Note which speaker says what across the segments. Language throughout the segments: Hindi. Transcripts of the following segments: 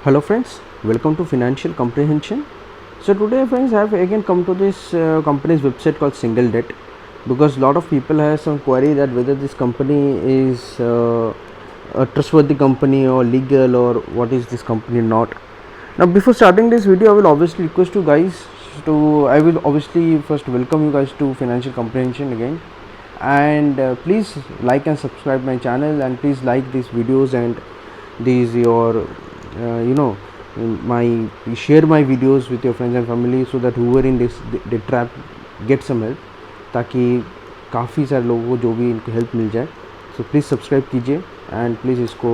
Speaker 1: Hello friends, welcome to Financial Comprehension. So today friends I have again come to this company's website called Single Debt because lot of people have some query that whether this company is a trustworthy company or legal or what is this company not. Now before starting this video I will obviously request you guys I will obviously first welcome you guys to Financial Comprehension again, and please like and subscribe my channel, and please like these videos and these your you know my share my videos with your friends and family so that whoever in this the trap get some help, ताकि काफ़ी सारे लोगों को जो भी इनको हेल्प मिल जाए. सो प्लीज़ सब्सक्राइब कीजिए एंड प्लीज़ इसको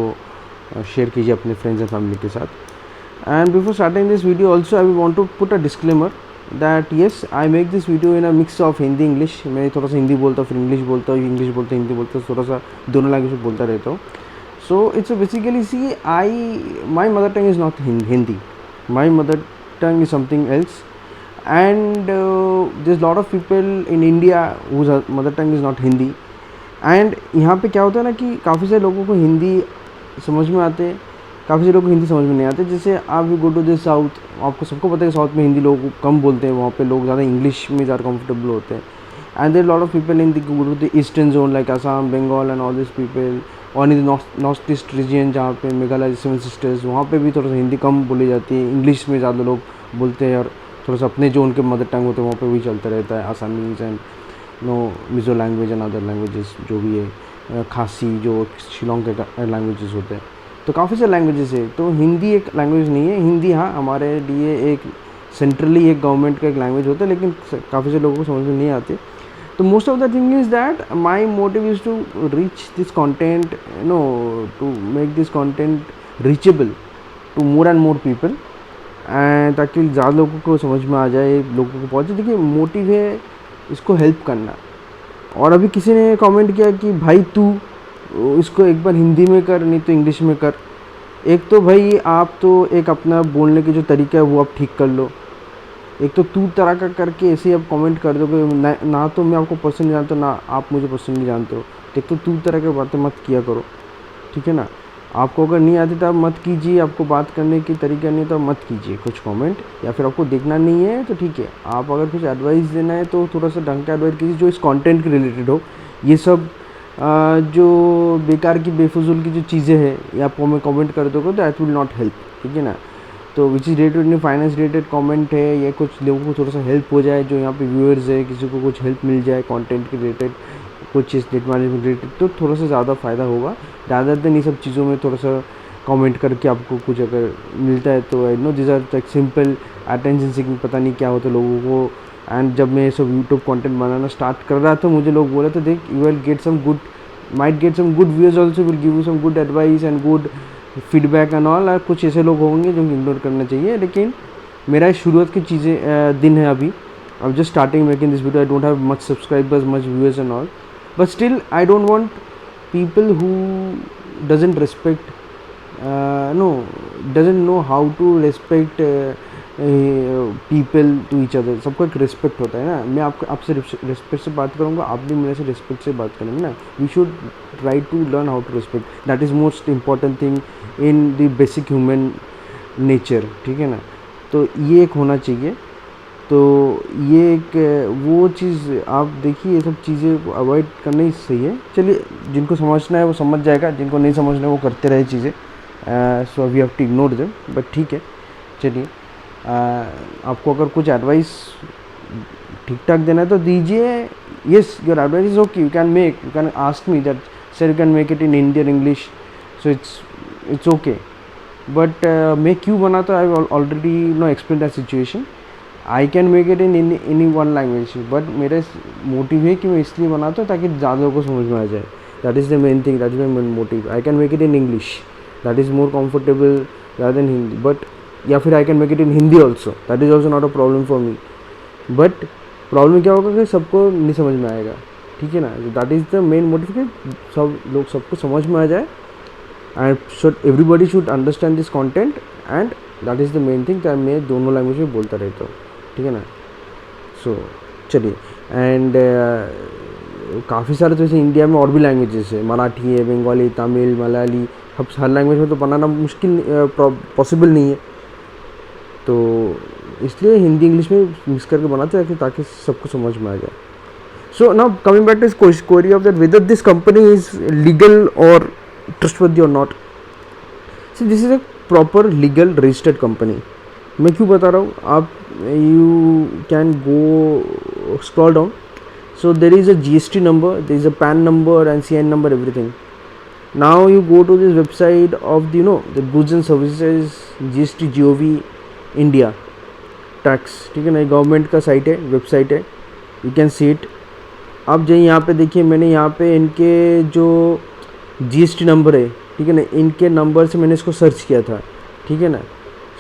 Speaker 1: शेयर कीजिए अपने फ्रेंड्स एंड फैमिली के साथ. And before starting this video also I want to put a disclaimer that yes I make this video in a mix of Hindi English. मैं थोड़ा सा हिंदी बोलता हूँ, फिर इंग्लिश बोलता हूँ, इंग्लिश बोलता हूँ, हिंदी बोलता हूँ, थोड़ा सा दोनों लैंग्वेज में बोलता रहता हूँ. So it's basically see my mother tongue is not Hindi. My mother tongue is something else, and there's a lot of people in India whose mother tongue is not Hindi. And यहाँ पे क्या होता है ना कि काफ़ी सारे लोगों को हिंदी समझ में आते, काफ़ी सारे लोगों को हिंदी समझ में नहीं आते. जैसे आप भी गो टू द साउथ, आपको सबको पता है कि साउथ में हिंदी लोग कम बोलते हैं, वहाँ पे लोग ज़्यादा इंग्लिश में ज़्यादा कंफर्टेबल होते हैं. And there lot of people in the go to the eastern zone like Assam, Bengal and all this people, और इन नॉर्थ ईस्ट रीजन जहाँ पे मेघालय, सेवन सिस्टर्स, वहाँ पे भी थोड़ा सा हिंदी कम बोली जाती है, इंग्लिश में ज़्यादा लोग बोलते हैं, और थोड़ा सा अपने जो उनके मदर टंग होते हैं वहाँ पे भी चलता रहता है. Assamese and Mizo language and other languages जो भी है, खासी जो शिलोंग के लैंग्वेजेस होते हैं. तो काफ़ी सारे लैंग्वेजेस है, तो हिंदी एक लैंग्वेज नहीं है. हिंदी हाँ हमारे लिए एक सेंट्रली एक गवर्नमेंट का एक लैंग्वेज होता है, लेकिन काफ़ी सारे लोगों को समझ में नहीं आती. So most of the thing is that my motive is to reach this content, to make this content reachable to more and more people, and ताकि ज़्यादा लोगों को समझ में आ जाए, लोगों को पहुँचे. देखिए मोटिव है इसको हेल्प करना. और अभी किसी ने कमेंट किया कि भाई तू इसको एक बार हिंदी में कर, नहीं तो इंग्लिश में कर. एक तो भाई आप तो एक अपना बोलने के जो तरीका है वो आप ठीक कर लो. एक तो तू तरह का करके ऐसे ही आप कमेंट कर दोगे, ना तो मैं आपको पर्सनली जानता हूँ, ना आप मुझे पर्सनली जानते हो. एक तो तू तरह की बातें मत किया करो, ठीक है ना. आपको अगर नहीं आती तो आप मत कीजिए, आपको बात करने की तरीका नहीं तो मत कीजिए कुछ कमेंट, या फिर आपको देखना नहीं है तो ठीक है. आप अगर कुछ एडवाइस देना है तो थोड़ा सा ढंग का एडवाइस कीजिए जो इस कंटेंट के रिलेटेड हो. ये सब जो बेकार की बेफजूल की जो चीज़ें हैं ये आपको मैं कमेंट कर दोगे तो दैट विल नॉट हेल्प, ठीक है ना. तो which is related in finance related comment है, या कुछ लोगों को थोड़ा सा हेल्प हो जाए, जो यहाँ पे व्यूअर्स है किसी को कुछ हेल्प मिल जाए कंटेंट के रिलेटेड, कुछ चीज़ नेट मैनेजमेंट रिलेटेड, तो थोड़ा सा ज़्यादा फ़ायदा होगा. ज़्यादा दिन ये सब चीज़ों में थोड़ा सा कमेंट करके आपको कुछ अगर मिलता है तो I know this are like simple attention seeking. पता नहीं क्या होता लोगों को. एंड जब मैं सब यूट्यूब कंटेंट बनाना स्टार्ट कर रहा था मुझे लोग बोले थे देख you will get some good, might get some good viewers also, will give you some good advice and good feedback and all. कुछ ऐसे लोग होंगे जो इग्नोर करना चाहिए, लेकिन मेरा शुरुआत की चीज़ें दिन है अभी. I just starting making this video. I don't have much subscribers, much viewers and all, but still I don't want people who doesn't respect doesn't know how to respect people to each other. सबको एक रिस्पेक्ट होता है ना. मैं आपसे रिस्पेक्ट से बात करूँगा, आप भी मेरे से रिस्पेक्ट से बात करेंगे ना. We should try to learn how to respect. That is most important thing in the basic human nature, ठीक है ना. तो ये एक होना चाहिए. तो ये एक वो चीज़ आप देखिए, ये सब चीज़ें को अवॉइड करना ही सही है. चलिए जिनको समझना है वो समझ जाएगा, जिनको नहीं समझना है वो करते रहे चीज़ें. So we have to ignore them, but ठीक है. चलिए आपको अगर कुछ एडवाइस ठीक ठाक देना है तो दीजिए. Yes your advice is okay, you can ask me that sir you can make it in Hindi और English, so it's okay. But मैं क्यों बनाता, I already know explain that situation. I can make it in any one language, but मेरा मोटिव है कि मैं इसलिए बनाता हूँ ताकि ज़्यादा लोगों को समझ में आ जाए. That is the main thing, that is my main motive. I can make it in English, that is more comfortable rather than Hindi, but या फिर आई can make it in Hindi also, that is also not a problem for me. But problem क्या होगा कि सबको नहीं समझ में आएगा, ठीक है ना. That is the main motive कि सब लोग सबको समझ में आ जाए, and everybody should understand this content, and that is the main thing. कि मैं दोनों लैंग्वेज में बोलता रहता हूँ, ठीक है ना. सो चलिए. एंड काफ़ी सारे तो जैसे इंडिया में और भी लैंग्वेजेस है, मराठी है, बंगाली, तमिल, मलयाली, अब हर लैंग्वेज में तो बनाना मुश्किल पॉसिबल नहीं है, तो इसलिए हिंदी इंग्लिश में मिक्स करके बनाते हैं ताकि सबको समझ में आ जाए. So now coming back to this query of that whether this company is legal or trustworthy or not. See, this is a proper legal registered company. मैं क्यों बता रहा हूँ, आप you can go scroll down. So there is a GST number, there is a PAN number and CN number, everything. Now you go to this website of the, the goods and services GST GOV India tax. ठीक है ना, गवर्नमेंट का साइट है, वेबसाइट है, यू कैन सी इट. आप जाइए यहाँ पे देखिए, मैंने यहाँ पे इनके जो GST नंबर है, ठीक है ना, इनके नंबर से मैंने इसको सर्च किया था, ठीक है ना.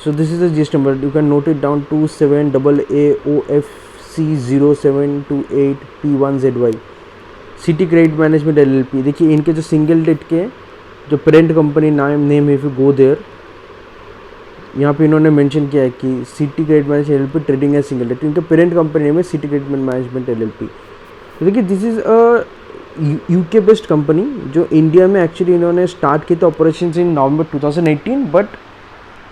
Speaker 1: So this is the GST number, you can note it down 27AAOFC0728P1ZY city credit management LLP. देखिए इनके जो सिंगल डेट के जो parent company name, if you go there, यहाँ पे इन्होंने मेंशन किया है कि city credit management LLP trading है सिंगल डेट. इनका पेरेंट कंपनी नेम है सिटी क्रेडिट मैनेजमेंट LLP. तो देखिए this is a UK based company जो इंडिया में एक्चुअली इन्होंने स्टार्ट किया था operation in November 2018, but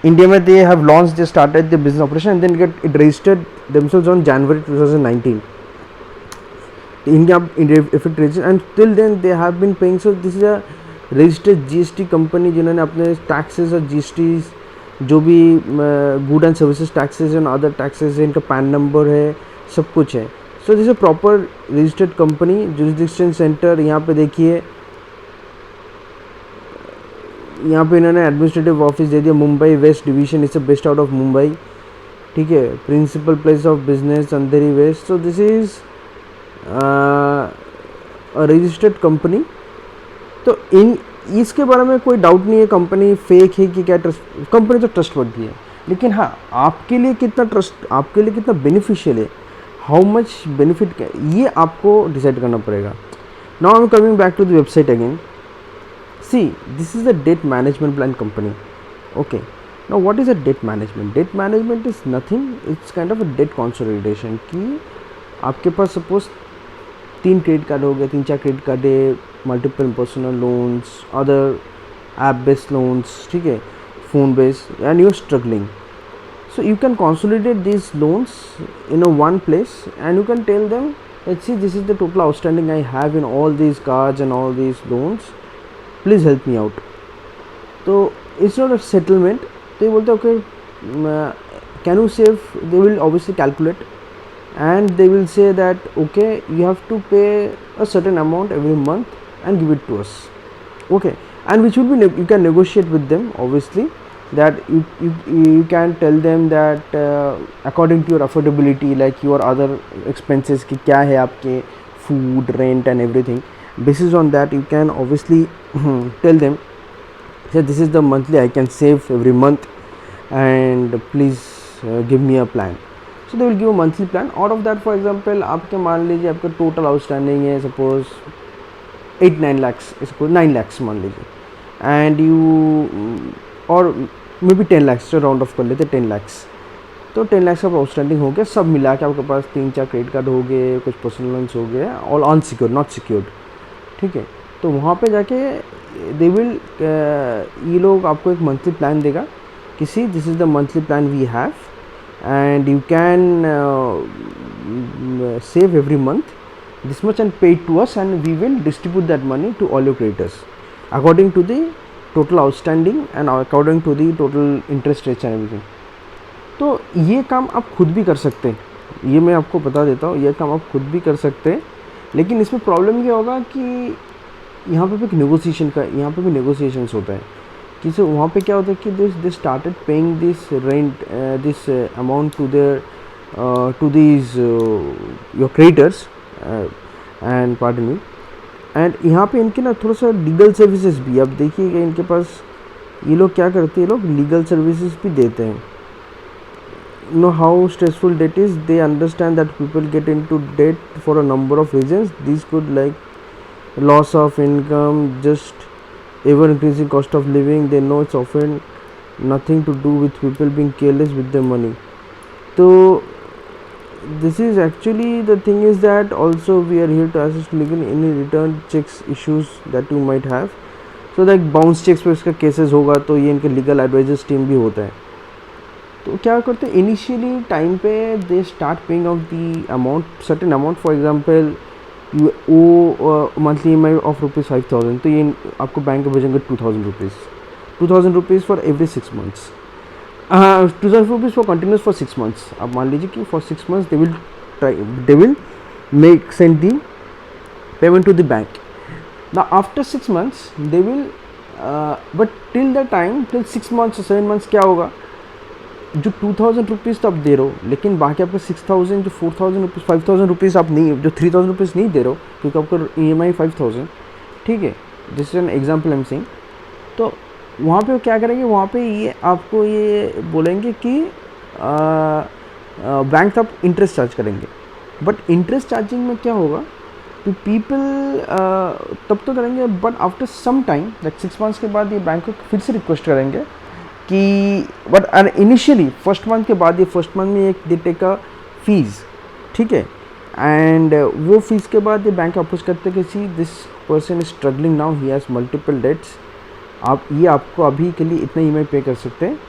Speaker 1: India में they have launch, they started the business operation and then get it registered themselves on January 2019. India effect register and till then they have been paying. So this is a registered GST company जिन्होंने अपने taxes और GST जो भी good and services taxes and other taxes है, इनका पैन नंबर है, सब कुछ है. So this A proper registered company. Jurisdiction centre यहाँ पे देखिए, यहाँ पे इन्होंने एडमिनिस्ट्रेटिव ऑफिस दे दिया, Mumbai west division, it's based out of Mumbai, ठीक है. Principal place of business Andheri west. So this is registered company. तो इसके बारे में कोई डाउट नहीं है, कंपनी फेक है कि क्या, कंपनी तो ट्रस्टवर्दी है. लेकिन हाँ, आपके लिए कितना ट्रस्ट, आपके लिए कितना बेनिफिशियल है, हाउ मच बेनिफिट, ये आपको डिसाइड करना पड़ेगा. Now I am coming back to the website again. See, this is the debt management plan company. Okay, now what is a debt management? Debt management is nothing, it's kind of a debt consolidation. कि आपके पास सपोज 3 क्रेडिट कार्ड हो गए, 3-4 क्रेडिट कार्ड है, multiple personal loans, other app based loans, ठीक है, phone based, and you are struggling. So you can consolidate these loans in a one place and you can tell them, let's see, this is the total outstanding I have in all these cards and all these loans, please help me out. So it's not a settlement. They will say, okay, can you save? They will obviously calculate and they will say that, okay, you have to pay a certain amount every month and give it to us. Okay, and which will be you can negotiate with them, obviously, that you can tell them that according to your affordability, like your other expenses कि क्या है आपके, food, rent and everything. Basis on that you can obviously tell them that this is the monthly I can save every month and please give me a plan. So they will give a monthly plan. Out of that, for example, आपके मान लीजिए आपका total outstanding है suppose 8-9 lakhs, इसको 9 lakhs मान लीजिए, and you और मे बी 10 lakhs, तो राउंड ऑफ कर लेते 10 lakhs. तो 10 lakhs का आउटस्टैंडिंग हो गया, सब मिला के आपके पास 3-4 क्रेडिट कार्ड हो गए, कुछ पर्सनल लोन्स हो गए, ऑल अनसिक्योर्ड, नॉट सिक्योर्ड, ठीक है. तो वहाँ पे जाके दे विल, ये लोग आपको एक मंथली प्लान देगा कि see, this is the monthly plan we have and you can save every month this much and pay it to us and we will distribute that money to all your creditors according to the total outstanding and according to the total interest rates and everything. तो ये काम आप खुद भी कर सकते हैं, ये मैं आपको बता देता हूँ, ये काम आप खुद भी कर सकते हैं. लेकिन इसमें प्रॉब्लम ये होगा कि यहाँ पे भी नेगोशिएशन का, यहाँ पे भी नेगोशिएशंस होता है कि से वहाँ पे क्या होता है कि they started paying this rent, this amount to their to these your creditors and pardon me. And यहाँ पे इनके ना थोड़ा सा लीगल सर्विसेज भी, अब देखिएगा इनके पास ये लोग क्या करते हैं, ये लोग लीगल सर्विसेज भी देते हैं. Know how stressful debt is, they understand that people get into debt for a number of reasons. This could like loss of income, just ever increasing cost of living. They know it's often nothing to do with people being careless with the money. तो this is actually the thing is that also we are here to assist legal any return checks issues that you might have. So that bounce cheques पे इसका केसेस होगा, तो ये इनके लीगल एडवाइजर्स टीम भी होता है। तो क्या करते हैं इनिशियली टाइम पे they start paying off the amount, certain amount, for example you owe monthly E M I of ₹5,000, तो ये आपको बैंक को भेजेंगे ₹2,000 for every 6 months, ₹2,000 for continuous for 6 months. आप मान लीजिए कि for 6 months they will make send the payment to the bank. Now after 6 months they will but till the time, till 6 months 7 months क्या होगा, जो ₹2,000 तो आप दे रहे हो, लेकिन बाकी आपका 6,000 जो ₹4,000 ₹5,000 आप नहीं, जो ₹3,000 नहीं दे रहे हो, क्योंकि आपका ई एम आई 5,000, ठीक है, this is an example I am saying. तो वहाँ पे क्या करेंगे, वहाँ पे ये आपको ये बोलेंगे कि बैंक आप इंटरेस्ट चार्ज करेंगे, बट इंटरेस्ट चार्जिंग में क्या होगा, तो पीपल तब तो करेंगे, but after some time like 6 months के बाद ये बैंक को फिर से रिक्वेस्ट करेंगे कि बट इनिशियली फर्स्ट मंथ के बाद, ये फर्स्ट मंथ में एक दे टेक अ फीस, ठीक है, एंड वो फीस के बाद ये बैंक अप्रोच करते हैं कि see this person is struggling now, he has multiple debts, आप ये आपको अभी के लिए इतना ईएमआई पे कर सकते हैं।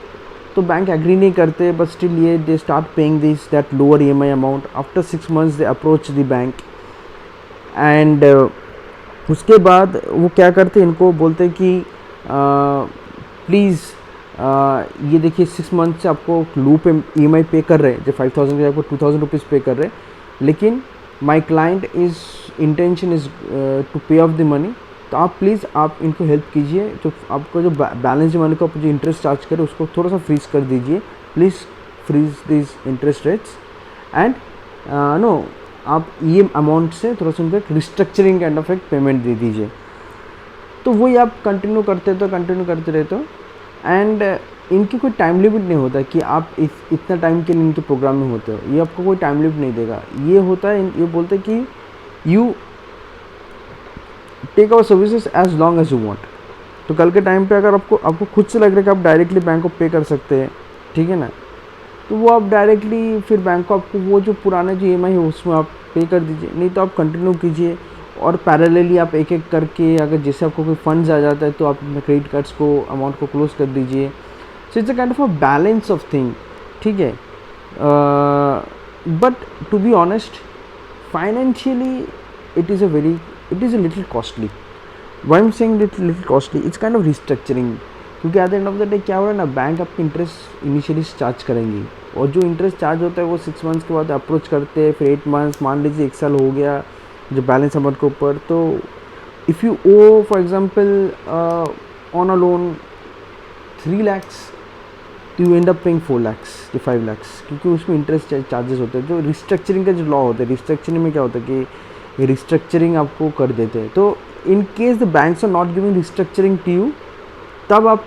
Speaker 1: तो बैंक एग्री नहीं करते, बट स्टिल ये दे start paying this that lower EMI amount. After 6 months they approach the bank and उसके बाद वो क्या करते हैं, इनको बोलते हैं कि प्लीज़ ये देखिए 6 मंथ से आपको लूप ई एम आई पे कर रहे हैं, जो 5,000 के आपको ₹2,000 पे कर रहे हैं, लेकिन my client is intention is to pay off the money, तो आप प्लीज़ आप इनको हेल्प कीजिए, जो आपको जो बैलेंस मनी को आप जो इंटरेस्ट चार्ज करें उसको थोड़ा सा फ्रीज कर दीजिए, please freeze this interest rates and no आप ये अमाउंट से थोड़ा सा उनको एक रिस्ट्रक्चरिंग काइंड ऑफ एक पेमेंट दे दीजिए। तो वही आप कंटिन्यू करते रहते हो एंड इनकी कोई टाइम लिमिट नहीं होता कि आप इतना टाइम के लिए इनके प्रोग्राम में होते हो, ये आपको कोई टाइम लिमिट नहीं देगा। ये होता है, ये बोलते हैं कि you take our services as long as you want. तो कल के टाइम पे अगर आपको खुद से लग रहा है कि आप डायरेक्टली बैंक को पे कर सकते हैं, ठीक है ना, तो वो आप डायरेक्टली फिर बैंक को आपको वो जो पुराना जो EMI है उसमें आप पे कर दीजिए, नहीं तो आप कंटिन्यू कीजिए और पैरेलली आप एक एक करके, अगर जैसे आपको कोई फंड्स आ जाता है तो आप अपने क्रेडिट कार्ड्स को अमाउंट को क्लोज कर दीजिए। So it's a kind of a balance of thing, ठीक है, but to be honest financially it is a little costly. Why I'm saying little costly, it's kind of restructuring, क्योंकि at the end of the day क्या हो रहा है ना, बैंक आपकी इंटरेस्ट इनिशियली चार्ज करेंगी और जो इंटरेस्ट चार्ज होता है वो 6 मंथ्स के बाद अप्रोच करते हैं, फिर 8 मंथ्स, मान लीजिए 1 साल हो गया जो बैलेंस अमाउंट के ऊपर। तो if you owe for example on a loan 3 lakhs, तो you end up paying 4 lakhs to 5 lakhs, क्योंकि उसमें इंटरेस्ट चार्जेस होते हैं। जो रिस्ट्रक्चरिंग का जो लॉ होता है, रिस्ट्रक्चरिंग में क्या होता है कि रिस्ट्रक्चरिंग आपको कर देते हैं। तो in case the banks are not giving restructuring to you, तब आप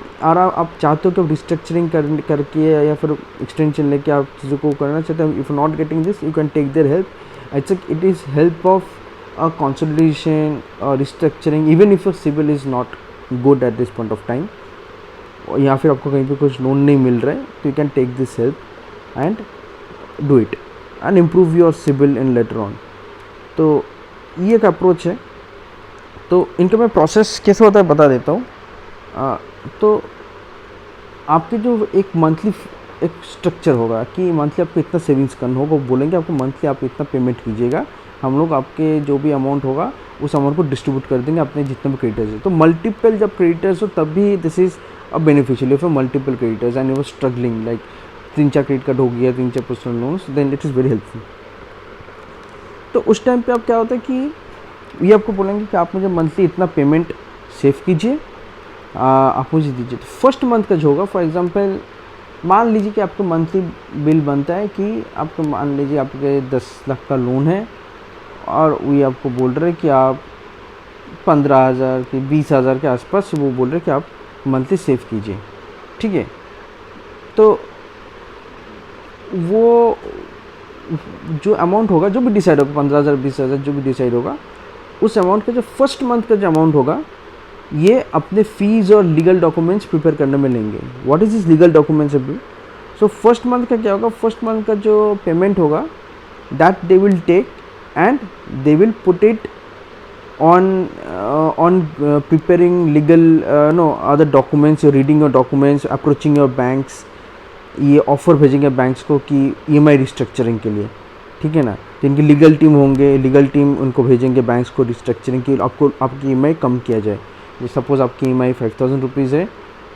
Speaker 1: चाहते हो कि आप रिस्ट्रक्चरिंग करके या फिर एक्सटेंशन लेके आप चीज़ों को करना चाहते हैं। If not getting this you can take their help. It is help of a consolidation और restructuring, even if your CIBIL is not good at this point of time, या फिर आपको कहीं पे कुछ लोन नहीं मिल रहा है, तो you can take this help and do it and improve your CIBIL in later on. तो ये एक अप्रोच है। तो इनका मैं प्रोसेस कैसे होता है बता देता हूँ। तो आपके जो एक मंथली एक स्ट्रक्चर होगा कि मंथली आपको इतना सेविंग्स करना होगा, वो बोलेंगे आपको मंथली आप इतना पेमेंट कीजिएगा, हम लोग आपके जो भी अमाउंट होगा उस अमाउंट को डिस्ट्रीब्यूट कर देंगे अपने जितने भी क्रेडिटर्स हैं। तो मल्टीपल जब क्रेडिटर्स हो तब भी this is a beneficial for multiple creditors and you are struggling like 3-4 credit card हो गया, 3-4 personal loans, then it is very helpful. तो उस टाइम पे आप क्या होता है कि ये आपको बोलेंगे कि आप मुझे मंथली इतना पेमेंट सेव कीजिए, आप मुझे दीजिए। तो फर्स्ट मंथ का जो होगा, फॉर एग्जांपल मान लीजिए कि आपको मंथली बिल बनता है कि आपको मान लीजिए आपके 10 लाख का लोन है और वो आपको बोल रहे हैं कि आप 15,000 कि 20,000 के आसपास वो बोल रहे हैं कि आप मंथली सेव कीजिए, ठीक है। तो वो जो अमाउंट होगा, जो भी डिसाइड होगा, 15,000 20,000 जो भी डिसाइड होगा, उस अमाउंट का जो फर्स्ट मंथ का जो अमाउंट होगा, ये अपने फीस और लीगल डॉक्यूमेंट्स प्रिपेयर करने में लेंगे। What is this legal documents अभी? सो फर्स्ट मंथ का क्या होगा, फर्स्ट मंथ का जो पेमेंट होगा that they will take and they will put it on preparing legal no other documents, you're reading your documents, approaching your banks, ये ऑफ़र भेजेंगे बैंक्स को कि ईएमआई रिस्ट्रक्चरिंग के लिए, ठीक है ना। तो इनकी लीगल टीम होंगे, लीगल टीम उनको भेजेंगे बैंक्स को रिस्ट्रक्चरिंग की, आपको आपकी ईएमआई कम किया जाए। जैसे सपोज़ आपकी ईएमआई 5000 रुपीज़ है,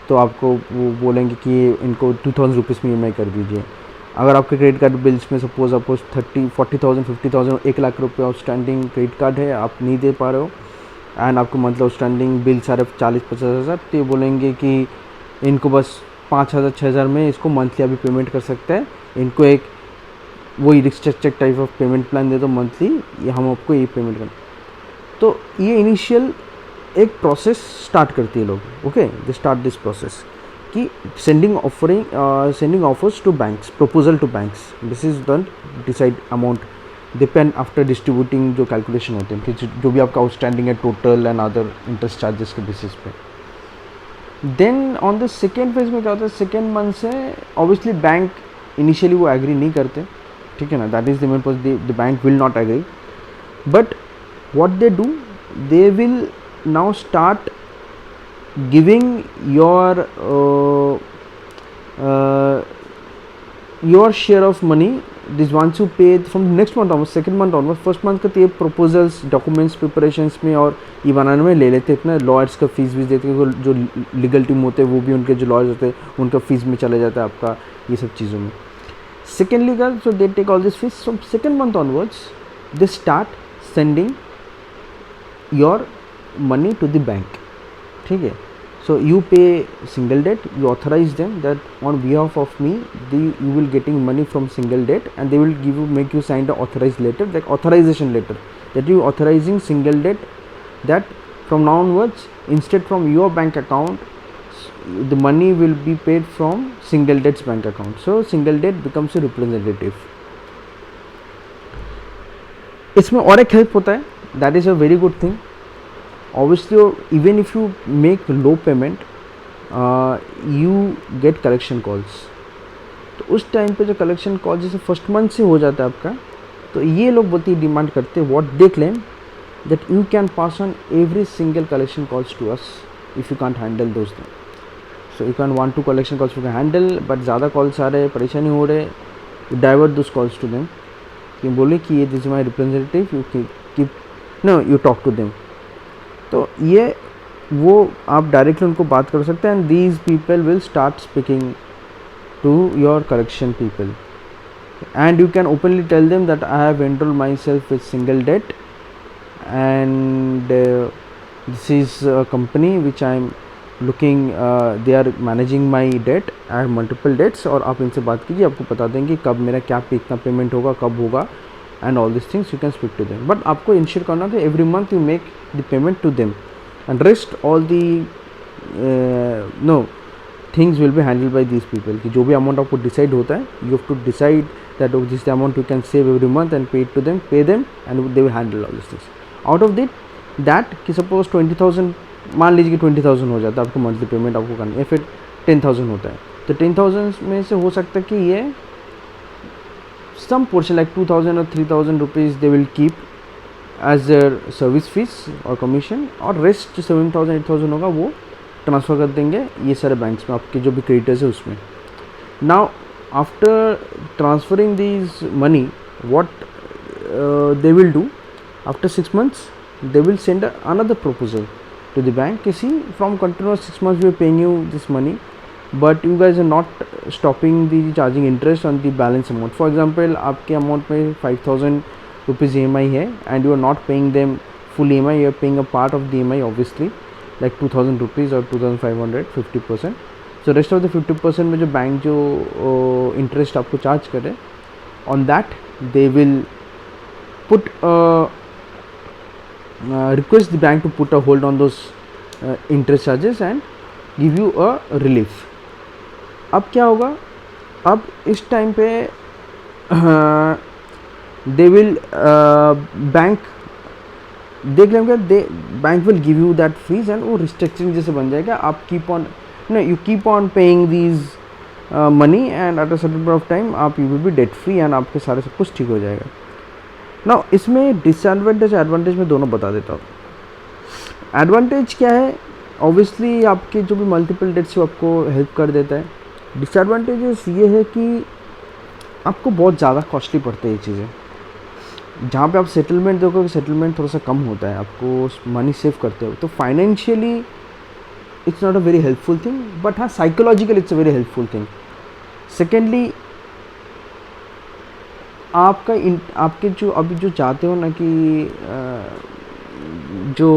Speaker 1: तो आपको वो बोलेंगे कि इनको 2000 रुपीज़ में ईएमआई कर दीजिए। अगर आपके क्रेडिट कार्ड बिल्स में सपोज़ आपको 30 40,000 50,000 1 लाख रुपये आउटस्टैंडिंग क्रेडिट कार्ड है, आप नहीं दे पा रहे हो, एंड आपको मंथली आउटस्टैंडिंग बिल सारे 40-50 हज़ार, तो ये बोलेंगे कि इनको बस 5,000-6,000 में इसको मंथली अभी पेमेंट कर सकते हैं, इनको एक वही restructured type of payment plan दे दो मंथली, ये हम आपको ये पेमेंट करें। तो ये इनिशियल एक प्रोसेस स्टार्ट करती है लोग, okay, they start this process कि sending offers to banks, proposal to banks, this is done, decide amount depend after distributing जो कैलकुलेशन होते हैं कि जो भी आपका आउटस्टैंडिंग है total and other interest charges के बेसिस पे। Then on the second phase में क्या होता है, सेकेंड मंथ से ऑब्वियसली बैंक इनिशियली वो एग्री नहीं करते, ठीक है ना, that is the main point, the bank will not agree, but what they do, they will now start giving your share of money, this once you pay from the next month onwards, second month onwards, first month का तो ये proposals documents preparations में और ये बनाने में ले लेते, इतना लॉयर्स का फीस भी देते हैं, जो लीगल टीम होते हैं वो भी उनके जो लॉयर्स होते हैं उनका फीस में चला जाता है आपका ये सब चीज़ों में। सेकेंडली का so they take all this fees, from second month onwards they start sending your money to the bank, ठीक है। so you pay single debt, you authorize them that on behalf of me you will getting money from single debt, and they will make you sign the authorized letter, like authorization letter, that you authorizing single debt, that from now onwards instead from your bank account the money will be paid from single debt's bank account, so single debt becomes a representative। इसमें और एक हेल्प होता है, that is a very good thing, obviously even if you make low payment you get collection calls, तो उस टाइम पे जो कलेक्शन कॉल जैसे फर्स्ट मंथ से हो जाता है आपका, तो ये लोग बहुत ही डिमांड करते हैं, what they claim that you can pass on every single collection calls to us if you can't handle those thing, so you can 1-2 collection calls you can handle, but ज़्यादा कॉल्स आ रहे, परेशानी हो रहे, you divert those calls to them, कि बोले कि ये this my representative, you keep no you talk to them, तो ये वो आप डायरेक्टली उनको बात कर सकते हैं, and these people will start speaking to your collection people, and you can openly tell them that I have enrolled myself with single debt, and this is a company which I am looking, they are managing my debt, I have multiple debts, और आप इनसे बात कीजिए, आपको बता देंगे कब मेरा क्या इतना पेमेंट होगा, कब होगा, and all these things you can speak to them, but आपको ensure करना था every month you make the payment to them, and rest all the no things will be handled by these people, कि जो भी amount आपको decide होता है you have to decide that this is the amount you can save every month and pay it to them, pay them and they will handle all these things, out of that कि suppose 20,000 मान लीजिए कि 20,000 हो जाता है आपको मंथली पेमेंट आपको करनी है, फिर 10,000 होता है, तो 10,000 में से हो सकता है कि ये some portion like 2,000 or 3,000 rupees they will keep as their service fees or commission, और rest 7,000 8,000 होगा वो ट्रांसफ़र कर देंगे ये सारे बैंक्स में, आपके जो भी क्रेडिटर्स है उसमें। Now after transferring this money what they will do, after 6 months they will send another proposal to the bank, कि see from continuous 6 months we are paying you this money, but you guys are not stopping the charging interest on the balance amount, for example आपके अमाउंट में 5,000 रुपीज़ EMI है and you are not paying them full EMI, you are paying a part of the EMI obviously like 2,000 rupees or 2,500 50%, so rest of the 50% में जो बैंक जो इंटरेस्ट आपको चार्ज करे on that they will put request the bank to put a hold on those interest charges and give you a relief। अब क्या होगा, अब इस टाइम पे दे विल बैंक देख लेंगे, they bank will give you that fees and वो रिस्ट्रक्चरिंग जैसे बन जाएगा, आप keep on no you keep on paying these money and at a certain period of time आप you will be debt free and आपके सारे सब कुछ ठीक हो जाएगा। ना इसमें डिसएडवांटेज एडवांटेज में दोनों बता देता हूँ। एडवांटेज क्या है, ऑब्वियसली आपके जो भी मल्टीपल डेट्स वो आपको हेल्प कर देता है। डिसएडवांटेजेस ये है कि आपको बहुत ज़्यादा कॉस्टली पड़ते हैं ये चीज़ें। जहाँ पे आप सेटलमेंट देखोगे, सेटलमेंट थोड़ा सा कम होता है, आपको मनी सेव करते हो, तो financially it's not a very helpful thing, but हाँ psychological it's a very helpful thing. Secondly आपके जो अभी जो चाहते हो ना कि जो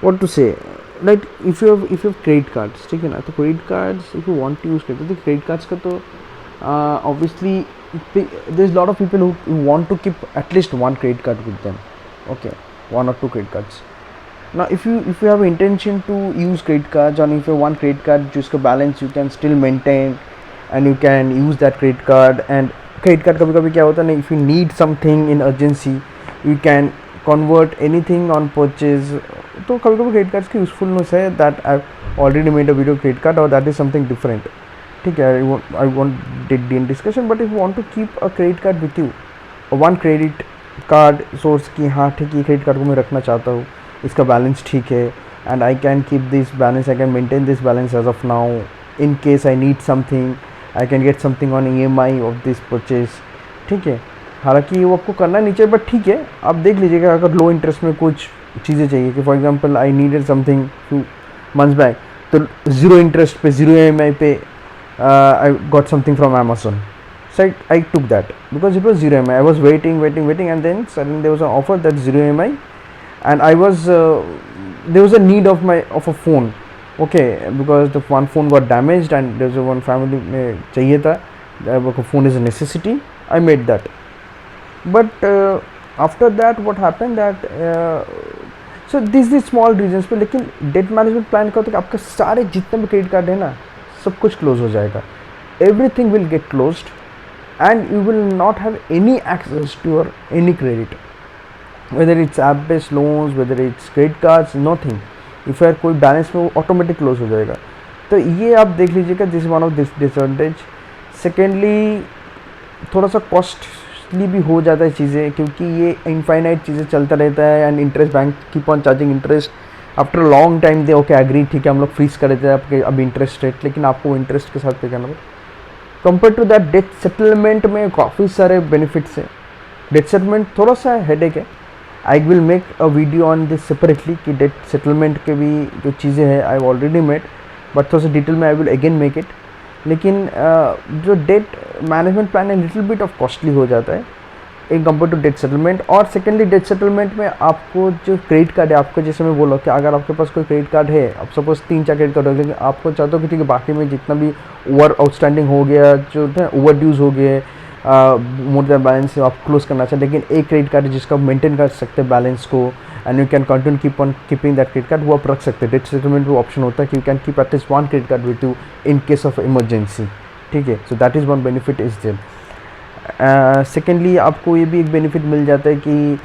Speaker 1: what to say, like if you have credit cards, ठीक है ना, तो credit cards if you want to use credit cards का तो obviously there is lot of people who want to keep at least one credit card with them, okay, one or two credit cards. Now if you have intention to use credit cards, or if you have one credit card जिसका balance you can still maintain and you can use that credit card, and credit card कभी कभी क्या होता है ना, if you need something in urgency you can convert anything on purchase, तो कभी कभी credit cards की usefulness है, that I've already made a video credit card, or that is something different, ठीक है, I won't did in discussion, but if you want to keep a credit card with you, one credit card source की, हाँ ठीक है, क्रेडिट कार्ड को मैं रखना चाहता हूँ, इसका बैलेंस ठीक है, and I can keep this balance, I can maintain this balance as of now, in case I need something, I can get something on EMI of this purchase, ठीक है। हालांकि वो आपको करना नहीं चाहिए, बट ठीक है, आप देख लीजिएगा, अगर लो इंटरेस्ट में कुछ चीज़ें चाहिए, कि for example I needed something few months back, तो 0 इंटरेस्ट पे 0 EMI पे I got something from Amazon. So I took that because it was 0 EMI. I was waiting, and then suddenly there was an offer that's 0 EMI, and I was there was a need of a phone, okay, because the one phone got damaged and there's one family में चाहिए था, a phone is a necessity. I made that, but after that what happened that so these small reasons पे, लेकिन डेट मैनेजमेंट प्लान का होता है कि आपका सारे जितने भी क्रेडिट कार्ड है ना, सब कुछ क्लोज हो जाएगा, everything will get closed, and you will not have any access to your any credit, whether it's app based loans, whether it's credit cards, nothing. if you कोई बैलेंस में वो ऑटोमेटिक क्लोज हो जाएगा, तो ये आप देख लीजिएगा, this one of this disadvantage. Secondly थोड़ा सा कॉस्टली भी हो जाता है चीज़ें, क्योंकि ये इनफाइनाइट चीज़ें चलता रहता है, and interest bank keep on charging interest after long time, they okay agree, ठीक है, हम लोग फ्रीज कर देते हैं आपके अभी इंटरेस्ट रेट, लेकिन आपको इंटरेस्ट के साथ पे करना पड़ेगा। Compare to that debt settlement में काफ़ी सारे बेनिफिट्स हैं। डेट सेटलमेंट थोड़ा सा हेडेक है, I will make a video on this separately, कि डेट सेटलमेंट के भी जो चीज़ें हैं आई ऑलरेडी मेड, बट थोड़ा सा डिटेल में I will again make it. लेकिन जो डेट मैनेजमेंट प्लान है लिटिल बिट ऑफ कॉस्टली हो जाता है in compare to debt settlement. और सेकेंडली डेट सेटलमेंट में आपको जो क्रेडिट कार्ड है, आपको जैसे मैं बोला कि अगर आपके पास कोई क्रेडिट कार्ड है, आप सपोज 3-4 क्रेडिट कार्ड हो, लेकिन आपको चाहते हो कि ठीक है बाकी में जितना भी ओवर आउटस्टैंडिंग हो गया, जो है ओवर ड्यूज हो गए, मोर देन बैलेंस आप क्लोज करना चाहते हैं, लेकिन एक क्रेडिट कार्ड है जिसका मेंटेन कर सकते हैं बैलेंस को, and you can continue keep on keeping that credit card, वो आप रख सकते हैं। डेट सेटलमेंट वो ऑप्शन होता है कि you can keep at least one credit card with you in case of emergency, ठीक है। So that is one benefit is there. Secondly आपको ये भी एक बेनिफिट मिल जाता है कि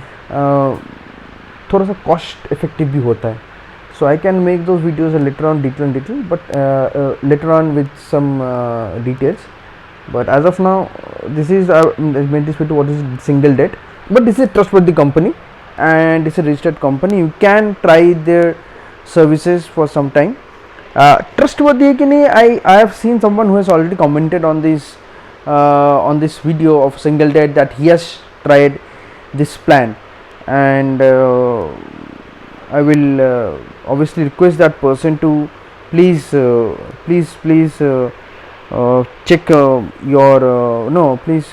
Speaker 1: थोड़ा सा कॉस्ट इफेक्टिव भी होता है। So I can make those videos later on detail, but later on with some details, but as of now this is made this video, what is single debt, but this is a trustworthy company and it's a registered company, you can try their services for some time. Trustworthy है कि नहीं, I have seen someone who has already commented on this video of single debt that he has tried this plan, and I will obviously request that person to please check please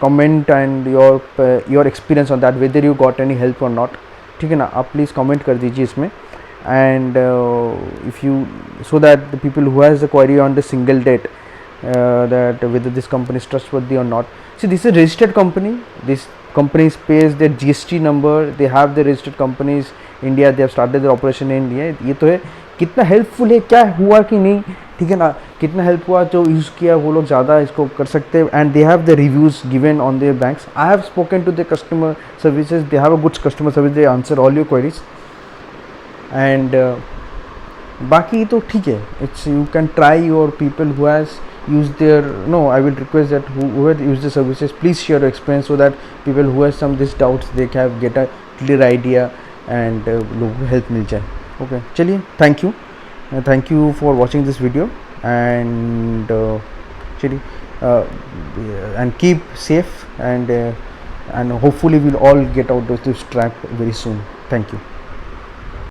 Speaker 1: comment and your experience on that, whether you got any help or not, ठीक है ना। आप प्लीज़ कमेंट कर दीजिए इसमें, and if you, so that the people who has a query on the single debt, that whether this company is trustworthy or not. See, this is a registered company, this company pays their GST number, they have the registered companies India, they have started their operation in India। ये तो है, कितना हेल्पफुल है, क्या हुआ कि नहीं, ठीक है ना, कितना हेल्प हुआ, जो यूज़ किया वो लोग ज़्यादा इसको कर सकते हैं, and they have the reviews given on their banks. I have spoken to the customer services, they have a good customer service, they answer all your queries, and बाकी तो ठीक है, it's you can try your people who has use their, no, I will request that who have used the services, please share your experience, so that people who have some these doubts, they can get a clear idea and लोगों को हेल्प मिल जाए. ओके, चलिए, thank you for watching this video. And चलिए, and keep safe, and hopefully we'll all get out of this trap very soon. Thank you.